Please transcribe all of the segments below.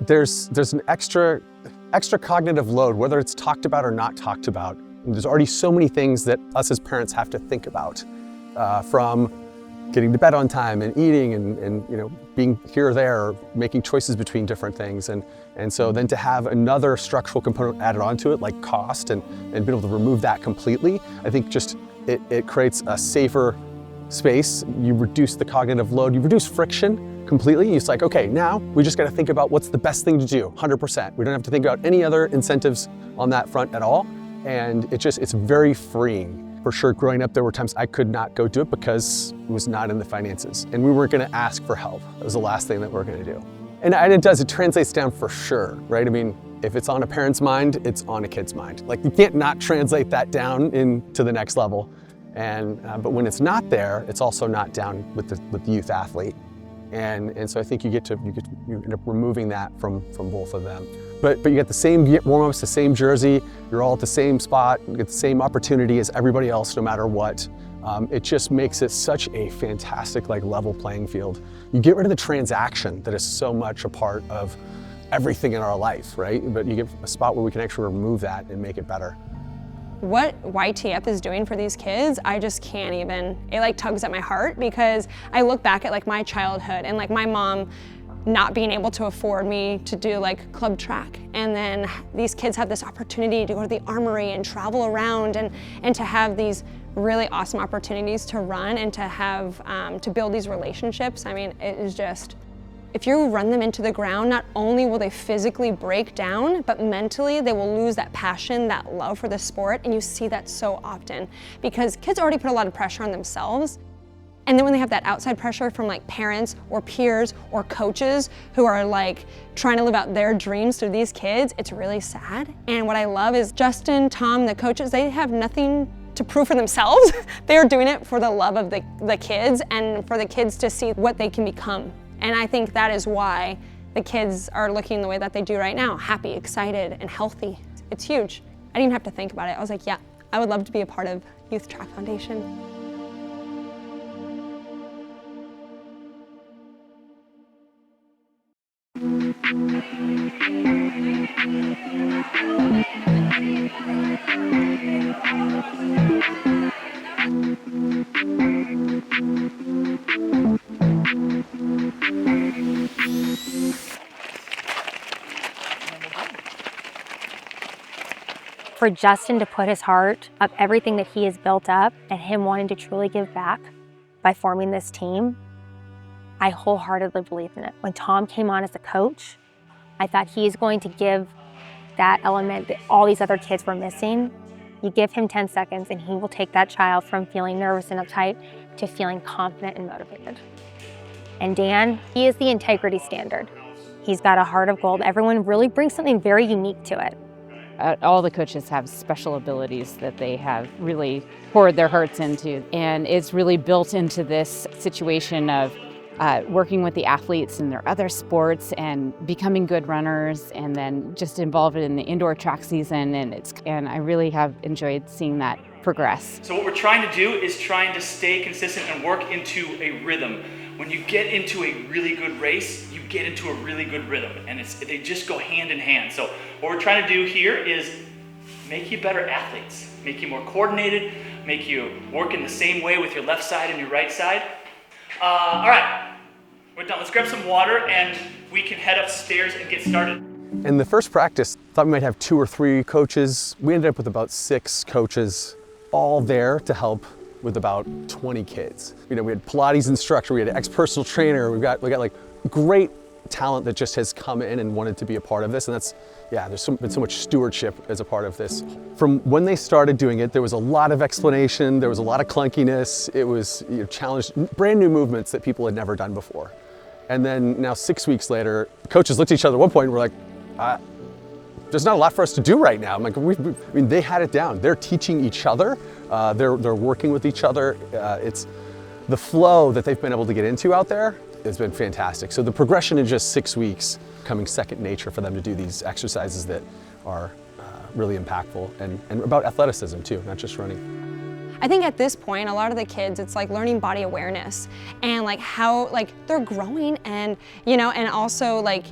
there's an extra cognitive load, whether it's talked about or not talked about. And there's already so many things that us as parents have to think about, from getting to bed on time and eating and you know, being here or there, or making choices between different things. And so then to have another structural component added onto it, like cost, and be able to remove that completely, I think just it creates a safer space. You reduce the cognitive load, you reduce friction completely. It's like, okay, now we just got to think about what's the best thing to do, 100%. We don't have to think about any other incentives on that front at all. And it's very freeing. For sure, growing up, there were times I could not go do it because it was not in the finances. And we weren't going to ask for help. That was the last thing that we were going to do. And it translates down for sure, right? I mean, if it's on a parent's mind, it's on a kid's mind. Like, you can't not translate that down into the next level. And but when it's not there, it's also not down with the youth athlete. And so I think you end up removing that from both of them. But you get the same warm-ups, the same jersey, you're all at the same spot, you get the same opportunity as everybody else no matter what. It just makes it such a fantastic, like, level playing field. You get rid of the transaction that is so much a part of everything in our life, right? But you get a spot where we can actually remove that and make it better. What YTF is doing for these kids, I just can't even, it like tugs at my heart, because I look back at like my childhood and like my mom not being able to afford me to do like club track. And then these kids have this opportunity to go to the armory and travel around and to have these really awesome opportunities to run and to have, to build these relationships. I mean, it is just, if you run them into the ground, not only will they physically break down, but mentally they will lose that passion, that love for the sport. And you see that so often because kids already put a lot of pressure on themselves. And then when they have that outside pressure from like parents or peers or coaches who are like trying to live out their dreams through these kids, it's really sad. And what I love is Justin, Tom, the coaches, they have nothing to prove for themselves. They are doing it for the love of the kids and for the kids to see what they can become. And I think that is why the kids are looking the way that they do right now, happy, excited, and healthy. It's huge. I didn't even have to think about it. I was like, yeah, I would love to be a part of Youth Track Foundation. For Justin to put his heart of everything that he has built up and him wanting to truly give back by forming this team, I wholeheartedly believe in it. When Tom came on as a coach, I thought he is going to give that element that all these other kids were missing. You give him 10 seconds and he will take that child from feeling nervous and uptight to feeling confident and motivated. And Dan, he is the integrity standard. He's got a heart of gold. Everyone really brings something very unique to it. All the coaches have special abilities that they have really poured their hearts into. And it's really built into this situation of working with the athletes in their other sports and becoming good runners, and then just involved in the indoor track season. And I really have enjoyed seeing that progress. So what we're trying to do is trying to stay consistent and work into a rhythm. When you get into a really good race, you get into a really good rhythm, and they just go hand in hand. So what we're trying to do here is make you better athletes, make you more coordinated, make you work in the same way with your left side and your right side. All right, we're done. Let's grab some water and we can head upstairs and get started. In the first practice, thought we might have 2 or 3 coaches. We ended up with about 6 coaches, all there to help with about 20 kids. You know, we had Pilates instructor, we had an ex-personal trainer, we got like great talent that just has come in and wanted to be a part of this. And that's, yeah, there's been so much stewardship as a part of this. From when they started doing it, there was a lot of explanation, there was a lot of clunkiness. It was, you know, challenged, brand new movements that people had never done before. And then now 6 weeks later, coaches looked at each other at one point and were like, there's not a lot for us to do right now. I'm like, I mean, they had it down. They're teaching each other. They're working with each other. It's the flow that they've been able to get into out there has been fantastic. So the progression in just 6 weeks, becoming second nature for them to do these exercises that are really impactful and about athleticism too, not just running. I think at this point, a lot of the kids, it's like learning body awareness and like how like they're growing, and you know, and also like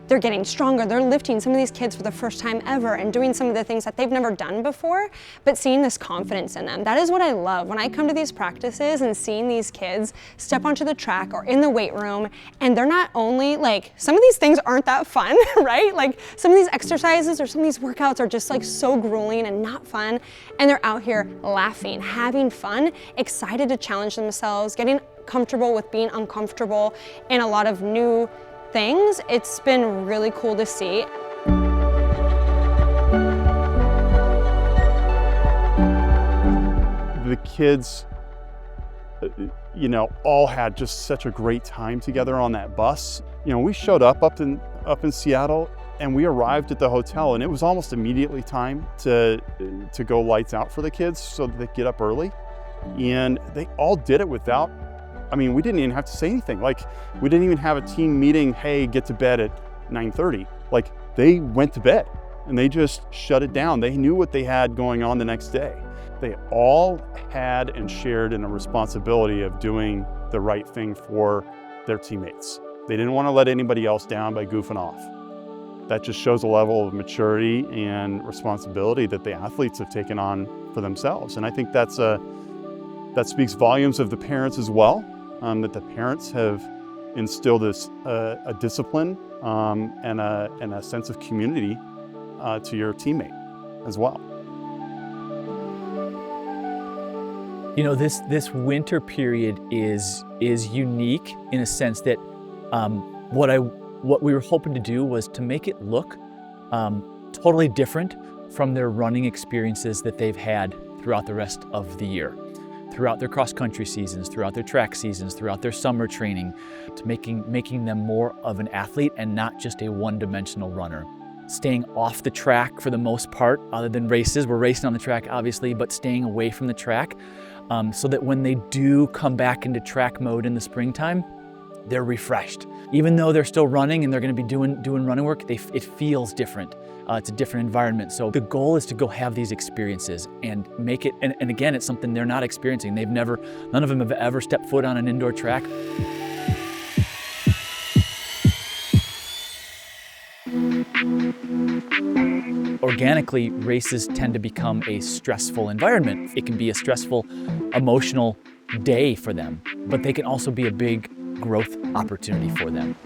they're getting stronger, they're lifting some of these kids for the first time ever and doing some of the things that they've never done before, but seeing this confidence in them. That is what I love when I come to these practices and seeing these kids step onto the track or in the weight room, and they're not only like, some of these things aren't that fun, right? Like some of these exercises or some of these workouts are just like so grueling and not fun, and they're out here laughing, having fun, excited to challenge themselves, getting comfortable with being uncomfortable, and a lot of new things. It's been really cool to see. The kids, you know, all had just such a great time together on that bus. You know, we showed up in Seattle, and we arrived at the hotel, and it was almost immediately time to go lights out for the kids so that they get up early. And they all did it without, I mean, we didn't even have to say anything. Like, we didn't even have a team meeting, hey, get to bed at 9:30. Like, they went to bed and they just shut it down. They knew what they had going on the next day. They all had and shared in a responsibility of doing the right thing for their teammates. They didn't want to let anybody else down by goofing off. That just shows a level of maturity and responsibility that the athletes have taken on for themselves. And I think that speaks volumes of the parents as well, that the parents have instilled this a discipline and a sense of community to your teammate as well. You know, this winter period is unique in a sense that what we were hoping to do was to make it look totally different from their running experiences that they've had throughout the rest of the year, throughout their cross-country seasons, throughout their track seasons, throughout their summer training, to making them more of an athlete and not just a one-dimensional runner. Staying off the track for the most part, other than races. We're racing on the track, obviously, but staying away from the track so that when they do come back into track mode in the springtime, they're refreshed. Even though they're still running and they're going to be doing running work, it feels different. It's a different environment. So the goal is to go have these experiences and make it, and again, it's something they're not experiencing. None of them have ever stepped foot on an indoor track. Organically, races tend to become a stressful environment. It can be a stressful, emotional day for them, but they can also be a big growth opportunity for them.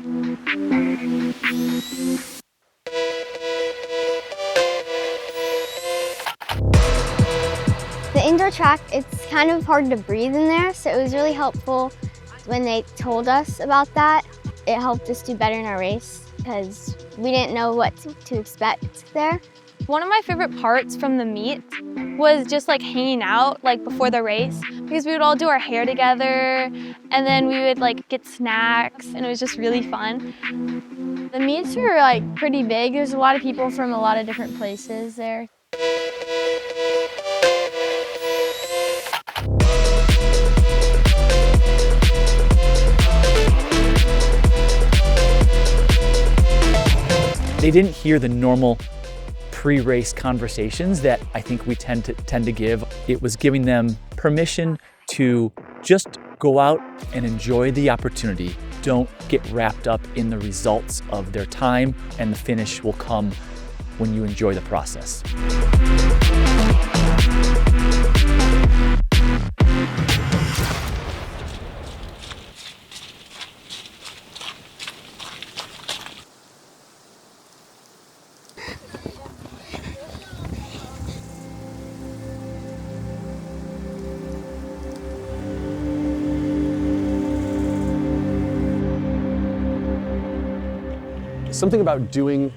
The indoor track, it's kind of hard to breathe in there, so it was really helpful when they told us about that. It helped us do better in our race because we didn't know what to expect there. One of my favorite parts from the meet was just like hanging out like before the race, because we would all do our hair together and then we would like get snacks, and it was just really fun. The meets were like pretty big. There's a lot of people from a lot of different places there. They didn't hear the normal pre-race conversations that I think we tend to give. It was giving them permission to just go out and enjoy the opportunity. Don't get wrapped up in the results of their time, and the finish will come when you enjoy the process. Something about doing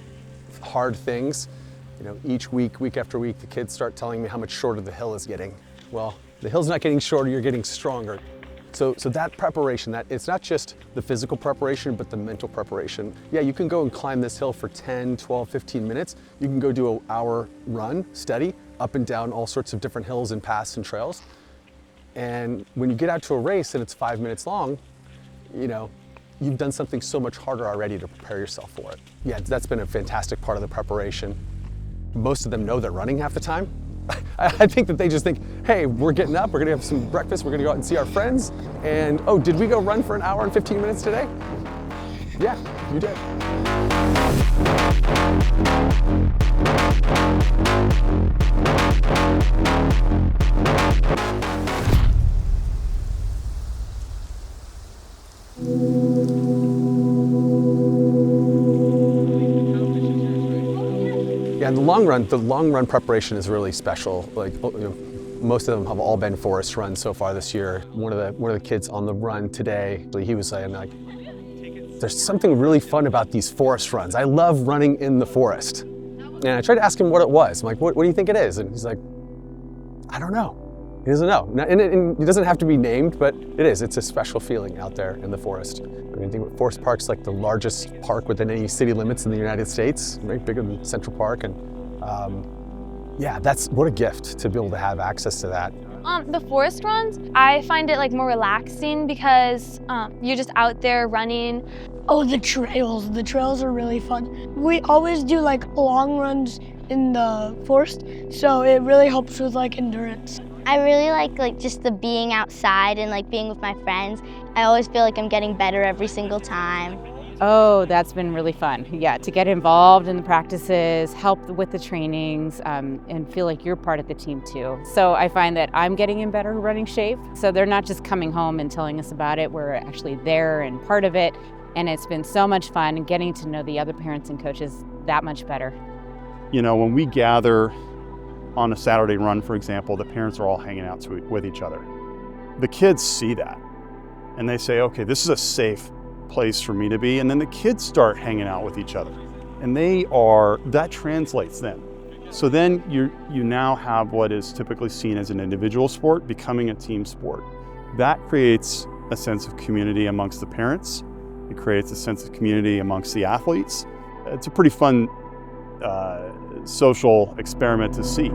hard things, you know, each week, week after week, the kids start telling me how much shorter the hill is getting. Well, the hill's not getting shorter, you're getting stronger. So that preparation, that it's not just the physical preparation, but the mental preparation. Yeah, you can go and climb this hill for 10, 12, 15 minutes. You can go do an hour run, steady, up and down all sorts of different hills and paths and trails. And when you get out to a race and it's 5 minutes long, you know, you've done something so much harder already to prepare yourself for it. Yeah, that's been a fantastic part of the preparation. Most of them know they're running half the time. I think that they just think, hey, we're getting up, we're gonna have some breakfast, we're gonna go out and see our friends, and oh, did we go run for an hour and 15 minutes today? Yeah, you did. Yeah, in the long run preparation is really special. Like, you know, most of them have all been forest runs so far this year. One of the kids on the run today, he was saying, like, there's something really fun about these forest runs. I love running in the forest. And I tried to ask him what it was. I'm like, what do you think it is? And he's like, I don't know. He doesn't know. And it doesn't have to be named, but it is. It's a special feeling out there in the forest. I mean, I think Forest Park's like the largest park within any city limits in the United States, right? Bigger than Central Park. And yeah, that's what a gift to be able to have access to that. The forest runs, I find it like more relaxing because you're just out there running. Oh, the trails. The trails are really fun. We always do like long runs in the forest, so it really helps with like endurance. I really like just the being outside and like being with my friends. I always feel like I'm getting better every single time. Oh, that's been really fun. Yeah, to get involved in the practices, help with the trainings, and feel like you're part of the team too. So I find that I'm getting in better running shape. So they're not just coming home and telling us about it, we're actually there and part of it. And it's been so much fun and getting to know the other parents and coaches that much better. You know, when we gather on a Saturday run, for example, the parents are all hanging out with each other. The kids see that and they say, okay, this is a safe place for me to be. And then the kids start hanging out with each other and that translates then. So then you now have what is typically seen as an individual sport becoming a team sport. That creates a sense of community amongst the parents. It creates a sense of community amongst the athletes. It's a pretty fun social experiment to see.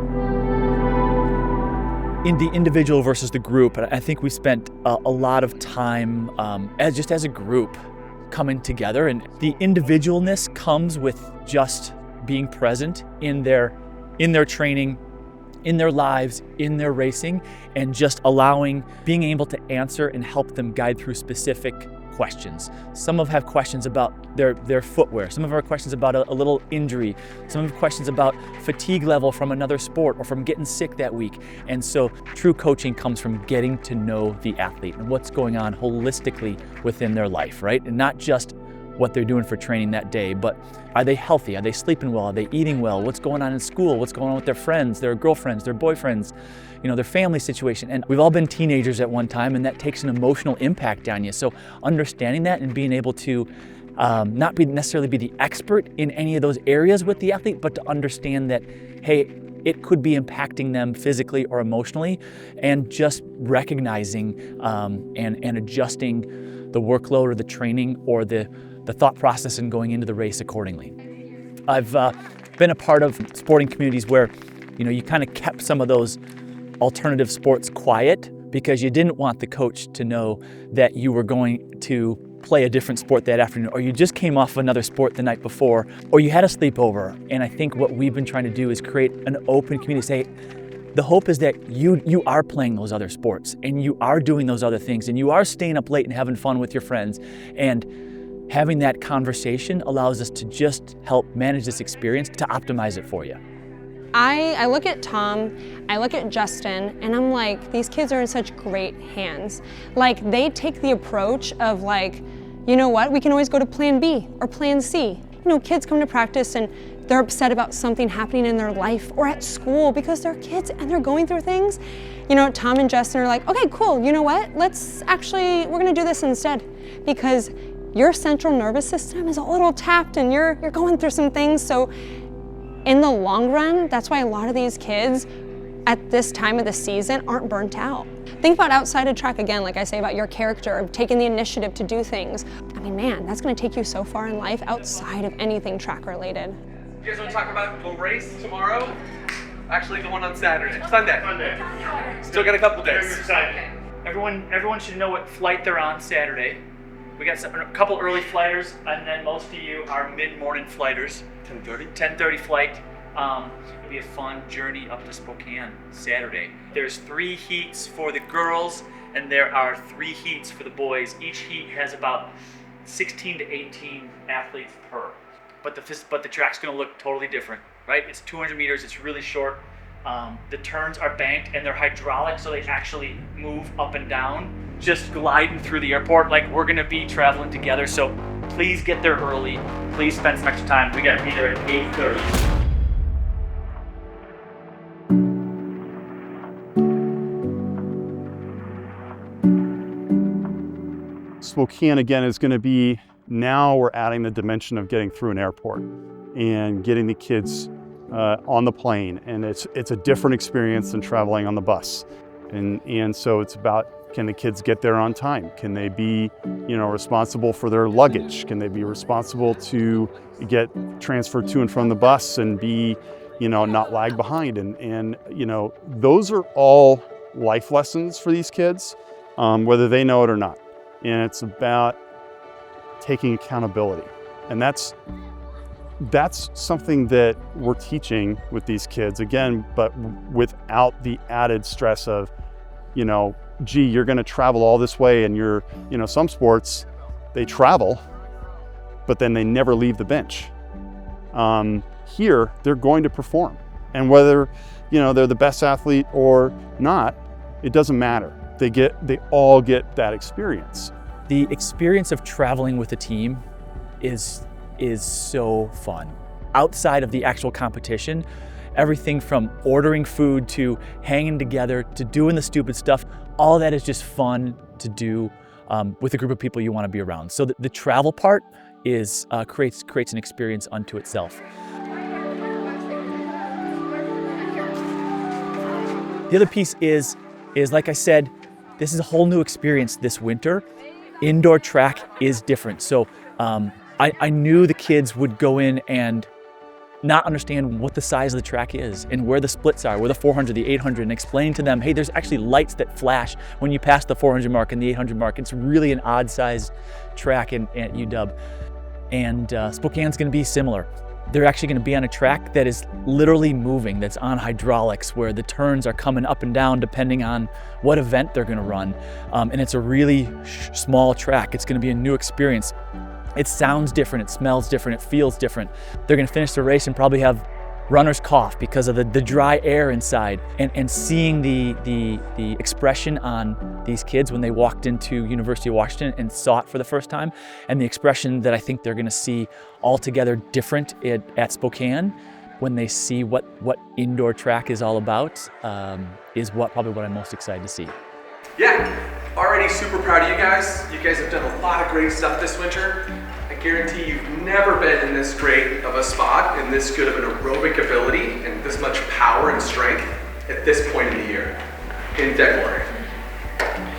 In the individual versus the group, I think we spent a lot of time as a group coming together, and the individualness comes with just being present in their training, in their lives, in their racing, and just being able to answer and help them guide through specific questions. Some have questions about their footwear. Some have questions about a little injury. Some have questions about fatigue level from another sport or from getting sick that week. And so true coaching comes from getting to know the athlete and what's going on holistically within their life, right? And not just what they're doing for training that day, but are they healthy? Are they sleeping well? Are they eating well? What's going on in school? What's going on with their friends, their girlfriends, their boyfriends, their family situation? And we've all been teenagers at one time, and that takes an emotional impact on you. So understanding that and being able to not necessarily be the expert in any of those areas with the athlete, but to understand that, hey, it could be impacting them physically or emotionally, and just recognizing and adjusting the workload or the training or the thought process and going into the race accordingly. I've been a part of sporting communities where, you kind of kept some of those alternative sports quiet because you didn't want the coach to know that you were going to play a different sport that afternoon, or you just came off another sport the night before, or you had a sleepover. And I think what we've been trying to do is create an open community. Say, the hope is that you are playing those other sports and you are doing those other things and you are staying up late and having fun with your friends. And having that conversation allows us to just help manage this experience to optimize it for you. I look at Tom, I look at Justin, and I'm like, these kids are in such great hands. Like, they take the approach of like, you know what, we can always go to plan B or plan C. Kids come to practice and they're upset about something happening in their life or at school because they're kids and they're going through things. Tom and Justin are like, okay, cool, you know what, we're gonna do this instead, because your central nervous system is a little tapped and you're going through some things. So in the long run, that's why a lot of these kids at this time of the season aren't burnt out. Think about outside of track again, like I say about your character, of taking the initiative to do things. I mean, man, that's gonna take you so far in life outside of anything track related. You guys wanna talk about the race tomorrow? Actually, the one on Saturday, Sunday. Still got a couple days. Everyone should know what flight they're on Saturday. We got a couple early flighters, and then most of you are mid-morning flighters. 10:30 flight. It'll be a fun journey up to Spokane Saturday. There's 3 heats for the girls, and there are 3 heats for the boys. Each heat has about 16 to 18 athletes per. But the track's going to look totally different, right? It's 200 meters. It's really short. The turns are banked and they're hydraulic, so they actually move up and down, just gliding through the airport like we're going to be traveling together. So please get there early. Please spend some extra time. We got to be there at 8:30. Spokane again is going to be, now we're adding the dimension of getting through an airport and getting the kids on the plane, and it's a different experience than traveling on the bus, and so it's about, can the kids get there on time? Can they be, responsible for their luggage? Can they be responsible to get transferred to and from the bus and be, not lag behind? And those are all life lessons for these kids, whether they know it or not. And it's about taking accountability, and that's something that we're teaching with these kids, again, but without the added stress of, gee, you're going to travel all this way, and some sports, they travel, but then they never leave the bench. Here, they're going to perform, and whether, they're the best athlete or not, it doesn't matter. They all get that experience. The experience of traveling with a team is so fun. Outside of the actual competition, everything from ordering food to hanging together to doing the stupid stuff, all that is just fun to do with a group of people you want to be around. So the travel part is creates an experience unto itself. The other piece is like I said, this is a whole new experience this winter. Indoor track is different. So I knew the kids would go in and not understand what the size of the track is and where the splits are, where the 400, the 800, and explaining to them, hey, there's actually lights that flash when you pass the 400 mark and the 800 mark. It's really an odd sized track at UW. And Spokane's gonna be similar. They're actually gonna be on a track that is literally moving, that's on hydraulics, where the turns are coming up and down depending on what event they're gonna run. And it's a really small track. It's gonna be a new experience. It sounds different, it smells different, it feels different. They're gonna finish the race and probably have runner's cough because of the dry air inside. And seeing the expression on these kids when they walked into University of Washington and saw it for the first time, and the expression that I think they're gonna see altogether different at Spokane when they see what indoor track is all about, is probably what I'm most excited to see. Yeah, already super proud of you guys. You guys have done a lot of great stuff this winter. I guarantee you've never been in this great of a spot and this good of an aerobic ability and this much power and strength at this point in the year in dead glory.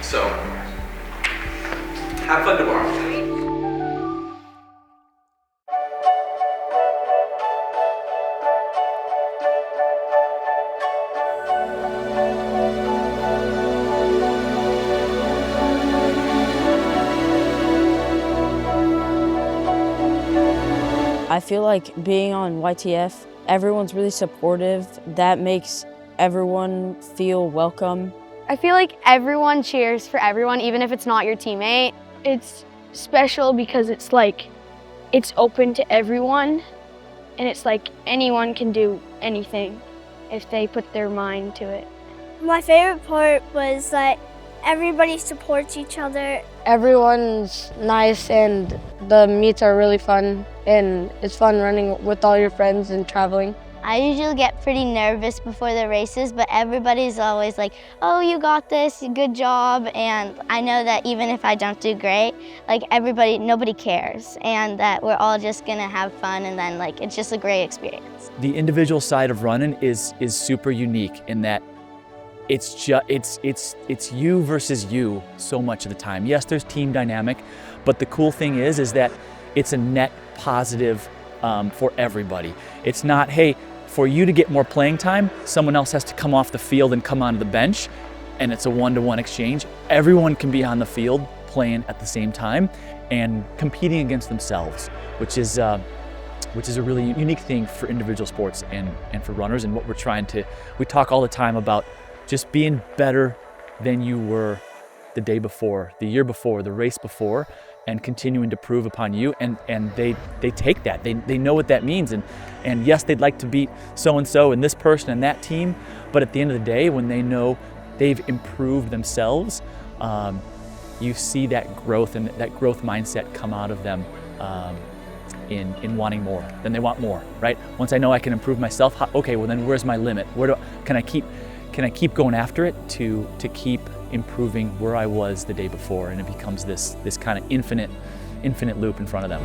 So, have fun tomorrow. I feel like being on YTF, everyone's really supportive. That makes everyone feel welcome. I feel like everyone cheers for everyone, even if it's not your teammate. It's special because it's open to everyone, and it's like anyone can do anything if they put their mind to it. My favorite part was that everybody supports each other. Everyone's nice and the meets are really fun, and it's fun running with all your friends and traveling. I usually get pretty nervous before the races, but everybody's always like, oh, you got this, good job. And I know that even if I don't do great, nobody cares, and that we're all just gonna have fun, and then it's just a great experience. The individual side of running is super unique in that it's you versus you so much of the time. Yes, there's team dynamic, but the cool thing is that it's a net positive for everybody. It's not, hey, for you to get more playing time, someone else has to come off the field and come onto the bench, and it's a one-to-one exchange. Everyone can be on the field playing at the same time and competing against themselves, which is a really unique thing for individual sports and for runners. And what we talk all the time about just being better than you were the day before, the year before, the race before, and continuing to prove upon you. And they take that. They know what that means. And yes, they'd like to beat so-and-so and this person and that team, but at the end of the day, when they know they've improved themselves, you see that growth and that growth mindset come out of them in wanting more. Then they want more, right? Once I know I can improve myself, okay, well then where's my limit? Can I keep going after it to keep improving where I was the day before? And it becomes this kind of infinite loop in front of them.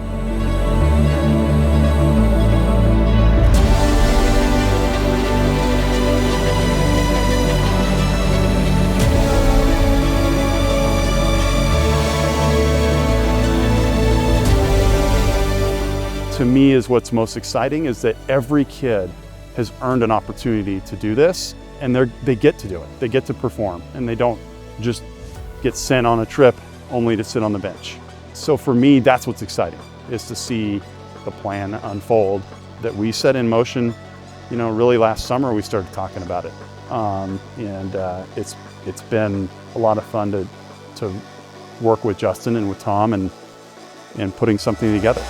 To me, is what's most exciting is that every kid has earned an opportunity to do this, and they get to do it. They get to perform, and they don't just get sent on a trip only to sit on the bench. So for me, that's what's exciting, is to see the plan unfold that we set in motion. You know, really last summer we started talking about it, it's been a lot of fun to work with Justin and with Tom and putting something together.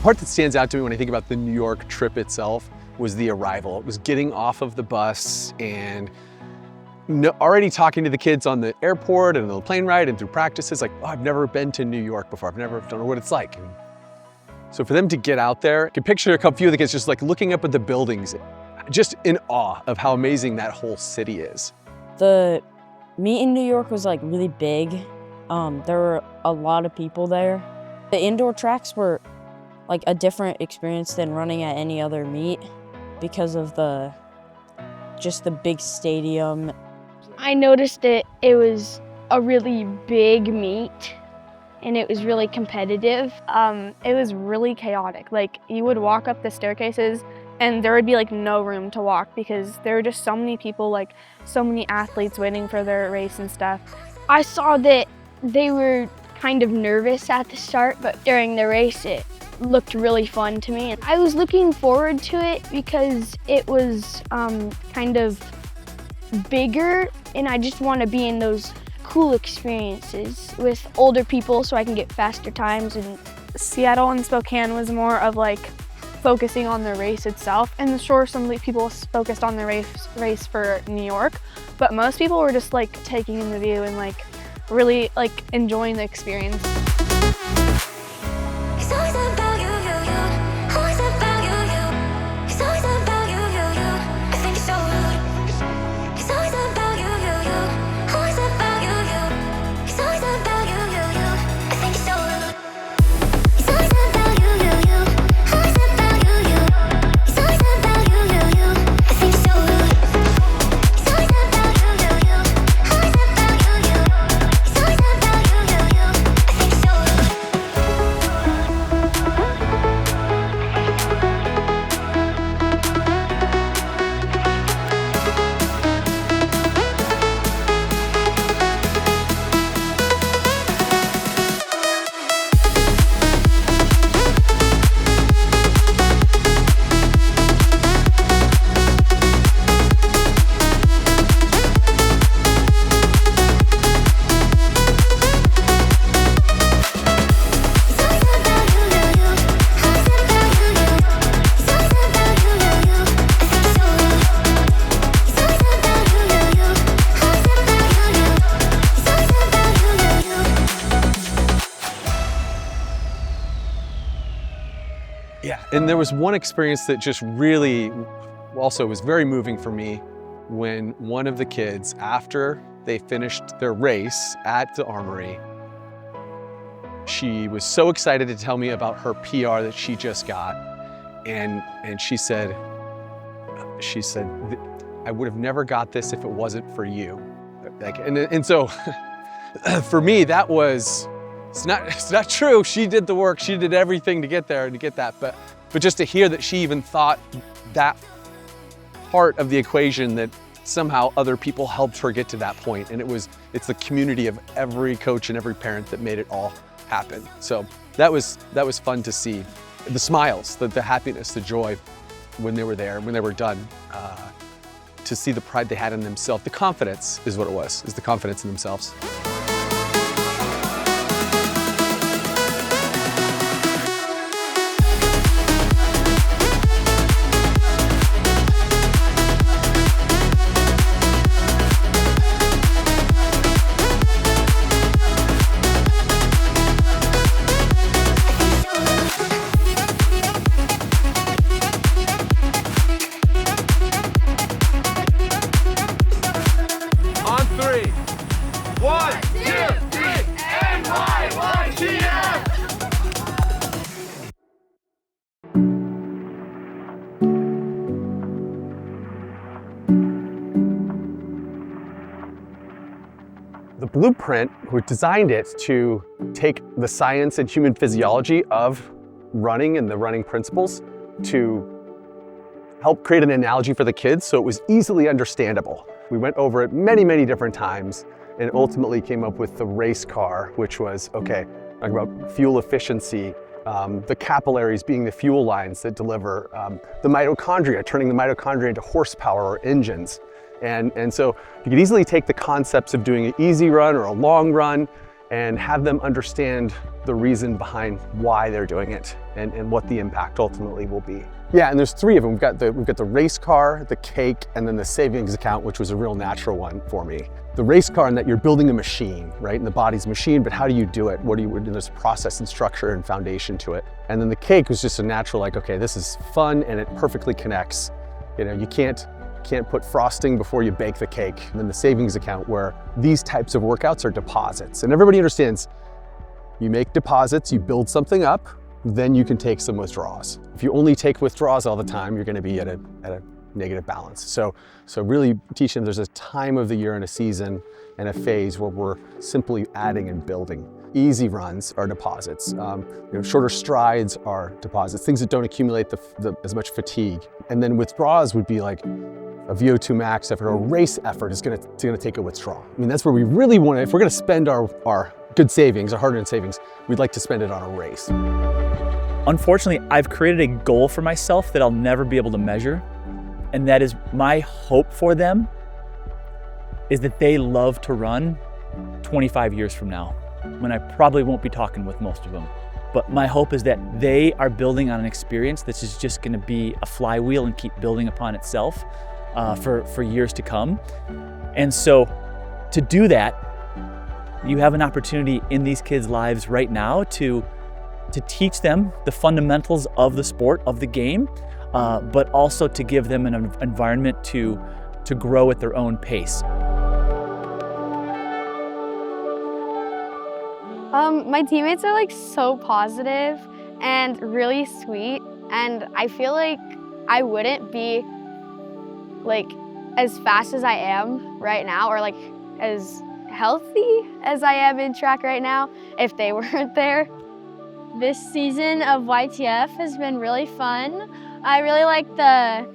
The part that stands out to me when I think about the New York trip itself was the arrival. It was getting off of the bus and already talking to the kids on the airport and the plane ride and through practices, like, oh, I've never been to New York before. Don't know what it's like. And so for them to get out there, I can picture a few of the kids just like looking up at the buildings, just in awe of how amazing that whole city is. The meet in New York was like really big. There were a lot of people there. The indoor tracks were like a different experience than running at any other meet because of the big stadium. I noticed that it was a really big meet and it was really competitive. It was really chaotic. Like, you would walk up the staircases and there would be like no room to walk because there were just so many people, like so many athletes waiting for their race and stuff. I saw that they were kind of nervous at the start, but during the race it looked really fun to me. I was looking forward to it because it was kind of bigger, and I just want to be in those cool experiences with older people so I can get faster times. And Seattle and Spokane was more of like focusing on the race itself, and sure, some people focused on the race for New York, but most people were just like taking in the view and like really like enjoying the experience. there was one experience that just really also was very moving for me when one of the kids, after they finished their race at the Armory, she was so excited to tell me about her PR that she just got. And she said, I would have never got this if it wasn't for you. Like, and so for me, that was, it's not true. She did the work. She did everything to get there and to get that. But just to hear that she even thought that part of the equation, that somehow other people helped her get to that point. And it's the community of every coach and every parent that made it all happen. So that was fun to see. The smiles, the happiness, the joy when they were there, when they were done, to see the pride they had in themselves. The confidence is what it was, is the confidence in themselves. The blueprint, we designed it to take the science and human physiology of running and the running principles to help create an analogy for the kids so it was easily understandable. We went over it many, many different times and ultimately came up with the race car, which was, okay, talking about fuel efficiency, the capillaries being the fuel lines that deliver, the mitochondria, turning the mitochondria into horsepower or engines. And so you could easily take the concepts of doing an easy run or a long run and have them understand the reason behind why they're doing it and what the impact ultimately will be. Yeah, and there's three of them. We've got the race car, the cake, and then the savings account, which was a real natural one for me. The race car, in that you're building a machine, right? And the body's a machine, but how do you do it? There's process and structure and foundation to it. And then the cake was just a natural, like, okay, this is fun and it perfectly connects. You know, you can't put frosting before you bake the cake. And then the savings account, where these types of workouts are deposits. And everybody understands, you make deposits, you build something up, then you can take some withdrawals. If you only take withdrawals all the time, you're gonna be at a negative balance. So really teach them there's a time of the year and a season and a phase where we're simply adding and building. Easy runs are deposits. Shorter strides are deposits, things that don't accumulate as much fatigue. And then withdrawals would be like a VO2 max after a race effort is gonna take a withdrawal. I mean, that's where we really want to, if we're gonna spend our good savings, our hard-earned savings, we'd like to spend it on a race. Unfortunately, I've created a goal for myself that I'll never be able to measure. And that is, my hope for them is that they love to run 25 years from now, when I probably won't be talking with most of them. But my hope is that they are building on an experience that's just gonna be a flywheel and keep building upon itself for years to come. And so to do that, you have an opportunity in these kids' lives right now to teach them the fundamentals of the sport, of the game, but also to give them an environment to grow at their own pace. My teammates are like so positive and really sweet, and I feel like I wouldn't be like as fast as I am right now, or like as healthy as I am in track right now if they weren't there. This season of YTF has been really fun. I really like the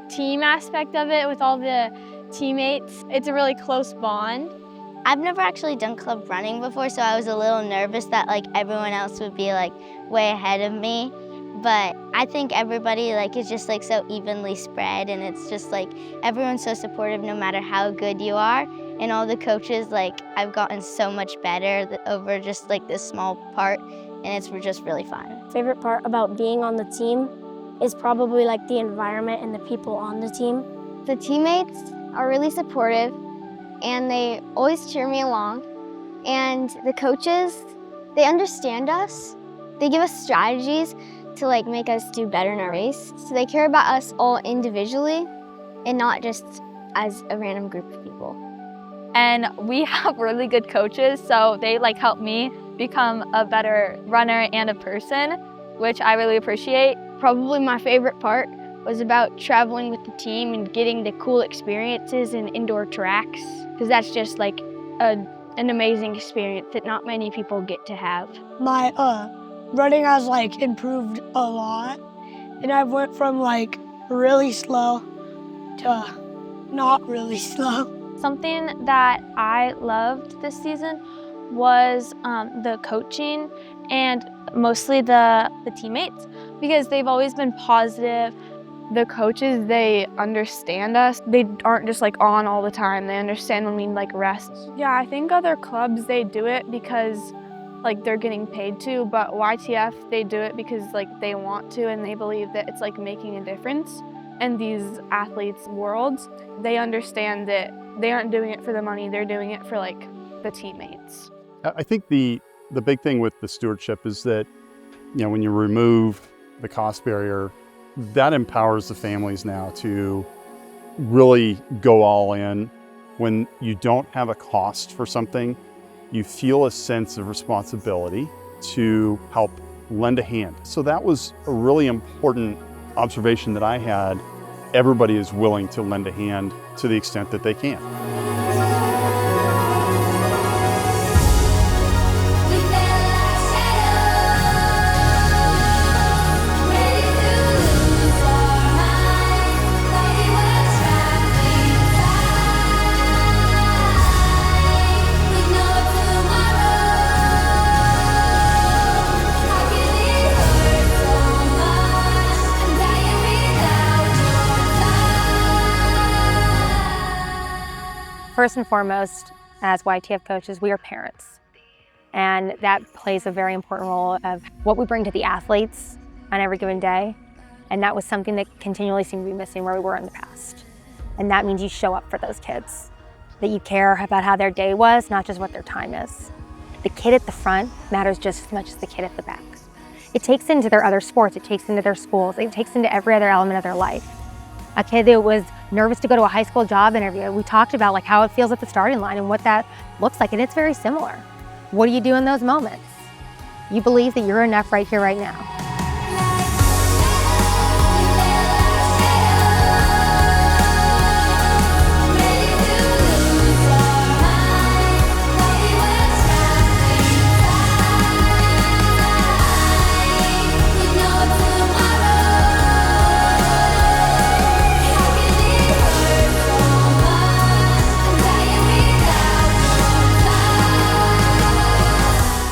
team aspect of it with all the teammates. It's a really close bond. I've never actually done club running before, so I was a little nervous that like everyone else would be like way ahead of me. But I think everybody like is just like so evenly spread, and it's just like everyone's so supportive no matter how good you are. And all the coaches, like I've gotten so much better over just like this small part, and it's just really fun. Favorite part about being on the team is probably like the environment and the people on the team. The teammates are really supportive, and they always cheer me along. And the coaches, they understand us. They give us strategies to like make us do better in our race. So they care about us all individually and not just as a random group of people. And we have really good coaches, so they like help me become a better runner and a person, which I really appreciate. Probably my favorite part was about traveling with the team and getting the cool experiences in indoor tracks, because that's just like an amazing experience that not many people get to have. My running has like improved a lot, and I went from like really slow to not really slow. Something that I loved this season was the coaching and mostly the teammates, because they've always been positive. The coaches, they understand us. They aren't just like on all the time. They understand when we like rest. Yeah, I think other clubs, they do it because like they're getting paid to, but YTF, they do it because like they want to and they believe that it's like making a difference. And these athletes' worlds, they understand that they aren't doing it for the money, they're doing it for like the teammates. I think the big thing with the stewardship is that, you know, when you remove the cost barrier, that empowers the families now to really go all in. When you don't have a cost for something, you feel a sense of responsibility to help lend a hand. So that was a really important observation that I had. Everybody is willing to lend a hand to the extent that they can. First and foremost, as YTF coaches, we are parents. And that plays a very important role of what we bring to the athletes on every given day. And that was something that continually seemed to be missing where we were in the past. And that means you show up for those kids, that you care about how their day was, not just what their time is. The kid at the front matters just as much as the kid at the back. It takes into their other sports, it takes into their schools, it takes into every other element of their life. A kid that was nervous to go to a high school job interview, we talked about like how it feels at the starting line and what that looks like, and it's very similar. What do you do in those moments? You believe that you're enough right here, right now.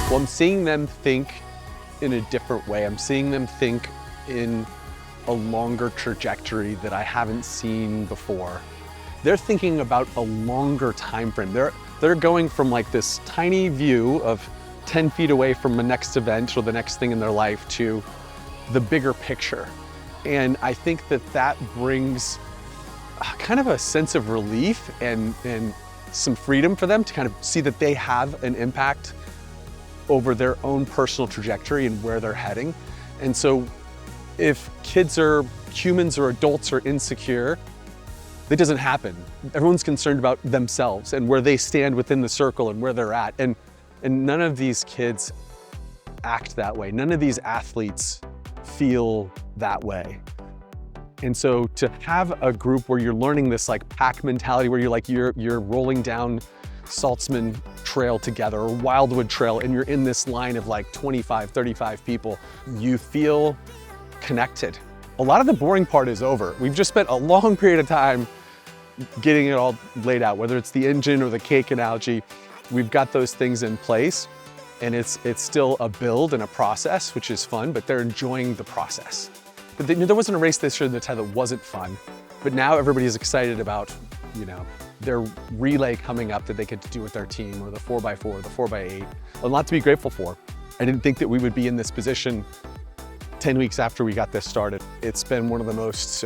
I'm seeing them think in a different way. I'm seeing them think in a longer trajectory that I haven't seen before. They're thinking about a longer time frame. They're going from like this tiny view of 10 feet away from the next event or the next thing in their life to the bigger picture. And I think that that brings kind of a sense of relief and some freedom for them to kind of see that they have an impact over their own personal trajectory and where they're heading. And so if kids or humans or adults are insecure, that doesn't happen. Everyone's concerned about themselves and where they stand within the circle and where they're at. And none of these kids act that way. None of these athletes feel that way. And so to have a group where you're learning this like pack mentality, where you're rolling down Saltzman Trail together or Wildwood Trail, and you're in this line of like 25, 35 people, you feel connected. A lot of the boring part is over. We've just spent a long period of time getting it all laid out, whether it's the engine or the cake analogy. We've got those things in place, and it's still a build and a process, which is fun, but they're enjoying the process. But there wasn't a race this year that wasn't fun, but now everybody's excited about, you know, their relay coming up that they get to do with their team, or the 4x4, the 4x8. A lot to be grateful for. I didn't think that we would be in this position 10 weeks after we got this started. It's been one of the most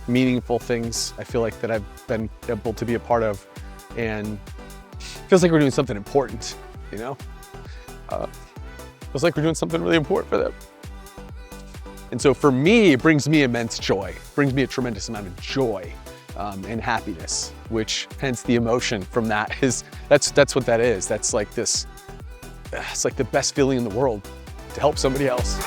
meaningful things I feel like that I've been able to be a part of, and feels like we're doing something important, you know? Feels like we're doing something really important for them. And so for me, it brings me immense joy, it brings me a tremendous amount of joy and happiness, which hence the emotion from that is, that's what that is. That's like this, it's like the best feeling in the world to help somebody else.